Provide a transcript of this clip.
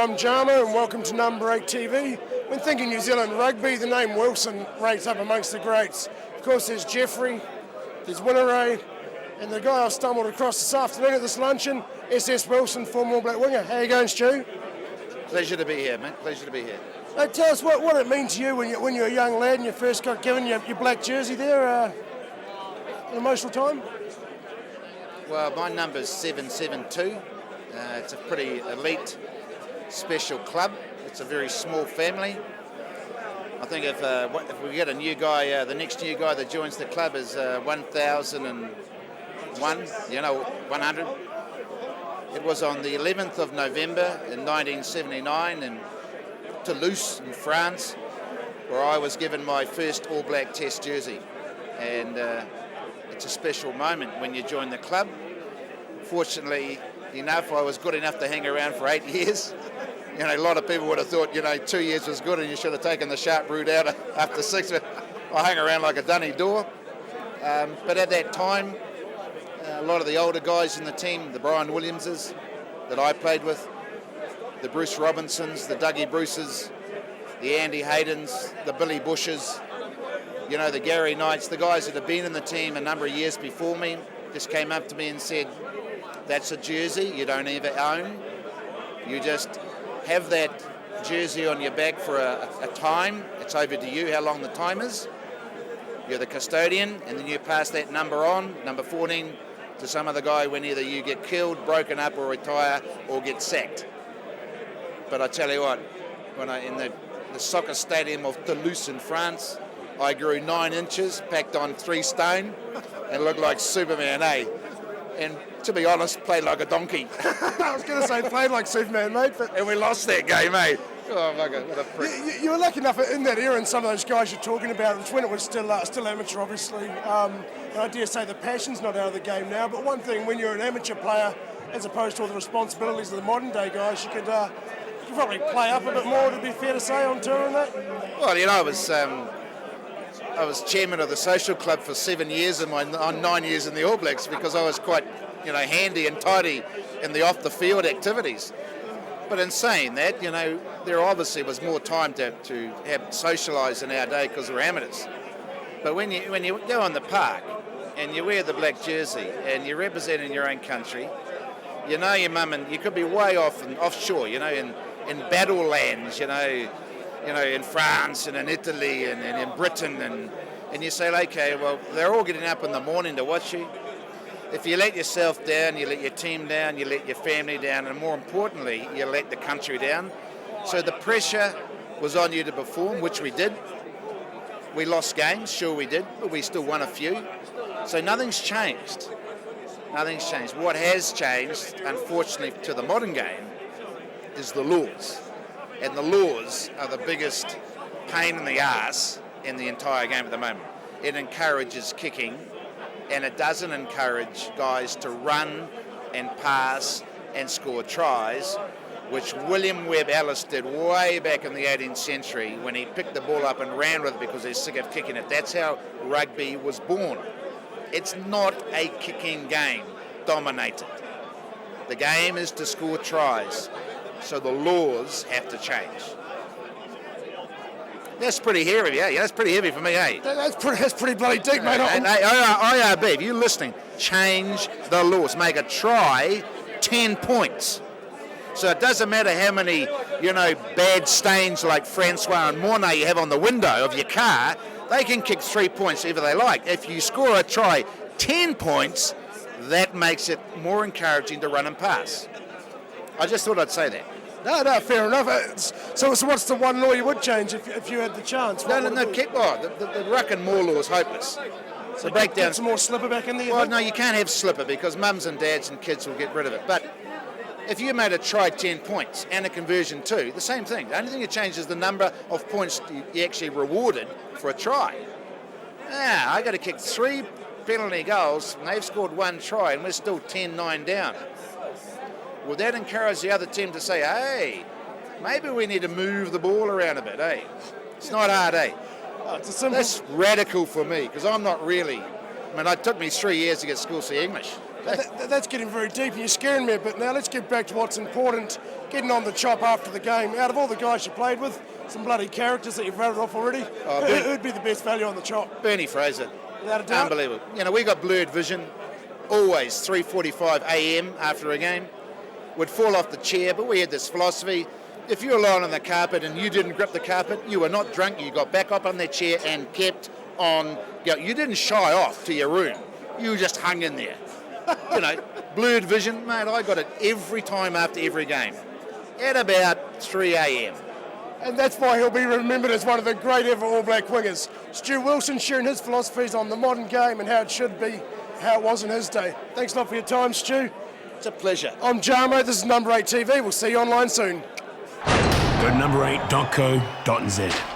I'm Jama and welcome to Number 8 TV. When thinking New Zealand rugby, the name Wilson rates up amongst the greats. Of course, there's Jeffrey, there's Winneray, and the guy I stumbled across this afternoon at this luncheon, SS Wilson, former All Black winger. How you going, Stu? Pleasure to be here, mate. Pleasure to be here. Tell us what it means to you when you're a young lad and you first got given your black jersey there. An emotional time? Well, my number's 772. It's a pretty elite, special club. It's a very small family. I think if we get a new guy, the next new guy that joins the club is 1001, 100. It was on the 11th of November in 1979 in Toulouse in France, where I was given my first All Black Test jersey. And it's a special moment when you join the club. Fortunately enough, I was good enough to hang around for 8 years. You know, a lot of people would have thought, 2 years was good and you should have taken the sharp route out after 6. But I hung around like a dunny door. But at that time, a lot of the older guys in the team, the Brian Williamses that I played with, the Bruce Robinsons, the Dougie Bruces, the Andy Haydens, the Billy Bushes, the Gary Knights, the guys that have been in the team a number of years before me, just came up to me and said, that's a jersey you don't ever own. You just have that jersey on your back for a time. It's over to you how long the time is. You're the custodian, and then you pass that number on, number 14, to some other guy when either you get killed, broken up, or retire, or get sacked. But I tell you what, when in the soccer stadium of Toulouse in France, I grew 9 inches, packed on 3 stone, and looked like Superman, eh? And to be honest, played like a donkey. I was going to say played like Superman, mate. And we lost that game, eh? Oh, fucker, what a prick. You were lucky enough in that era, and some of those guys you're talking about, which when it was still amateur, obviously. And I dare say the passion's not out of the game now. But one thing, when you're an amateur player, as opposed to all the responsibilities of the modern day guys, you could probably play up a bit more, to be fair to say, on tour and that. Well, I was chairman of the social club for 7 years and 9 years in the All Blacks because I was quite, handy and tidy in the off-the-field activities. But in saying that, there obviously was more time to have socialise in our day because we're amateurs. But when you go on the park and you wear the black jersey and you're representing your own country, your mum, and you could be way offshore, in battle lands, in France and in Italy and in Britain, and you say, okay, well, they're all getting up in the morning to watch you. If you let yourself down, you let your team down, you let your family down, and more importantly, you let the country down. So the pressure was on you to perform, which we did. We lost games, sure we did, but we still won a few. So nothing's changed. Nothing's changed. What has changed, unfortunately, to the modern game is the laws. And the laws are the biggest pain in the arse in the entire game at the moment. It encourages kicking, and it doesn't encourage guys to run and pass and score tries, which William Webb Ellis did way back in the 18th century when he picked the ball up and ran with it because they're sick of kicking it. That's how rugby was born. It's not a kicking game dominated. The game is to score tries. So the laws have to change. That's pretty heavy, yeah. That's pretty heavy for me, eh? That's pretty bloody deep, mate. And IRB, if you're listening, change the laws. Make a try 10 points. So it doesn't matter how many, bad stains like Francois and Mornay you have on the window of your car. They can kick 3 points if they like. If you score a try 10 points, that makes it more encouraging to run and pass. I just thought I'd say that. No, fair enough. So what's the one law you would change if you had the chance? The ruck and maul law is hopeless. So break down some more slipper back in there? Well, no, you can't have slipper because mums and dads and kids will get rid of it. But if you made a try 10 points and a conversion too, the same thing. The only thing that changes is the number of points you actually rewarded for a try. I got to kick 3 penalty goals and they've scored 1 try and we're still 10-9 down. Will that encourage the other team to say, hey, maybe we need to move the ball around a bit, eh? It's not hard, eh? That's radical for me, because I'm not really... it took me 3 years to get school C English. That's getting very deep and you're scaring me a bit now. Let's get back to what's important, getting on the chop after the game. Out of all the guys you played with, some bloody characters that you've rattled off already, who'd be the best value on the chop? Bernie Fraser. Without a doubt. Unbelievable. You know, we got blurred vision, always 3:45 a.m. after a game. Would fall off the chair, but we had this philosophy. If you were lying on the carpet and you didn't grip the carpet, you were not drunk, you got back up on that chair and kept on. You didn't shy off to your room. You just hung in there. You know, blurred vision, mate, I got it every time after every game. At about 3 a.m. And that's why he'll be remembered as one of the great ever All Black wingers. Stu Wilson sharing his philosophies on the modern game and how it should be, how it was in his day. Thanks a lot for your time, Stu. It's a pleasure. I'm Jarmo, this is no8tv. We'll see you online soon. Go to no8.co.nz.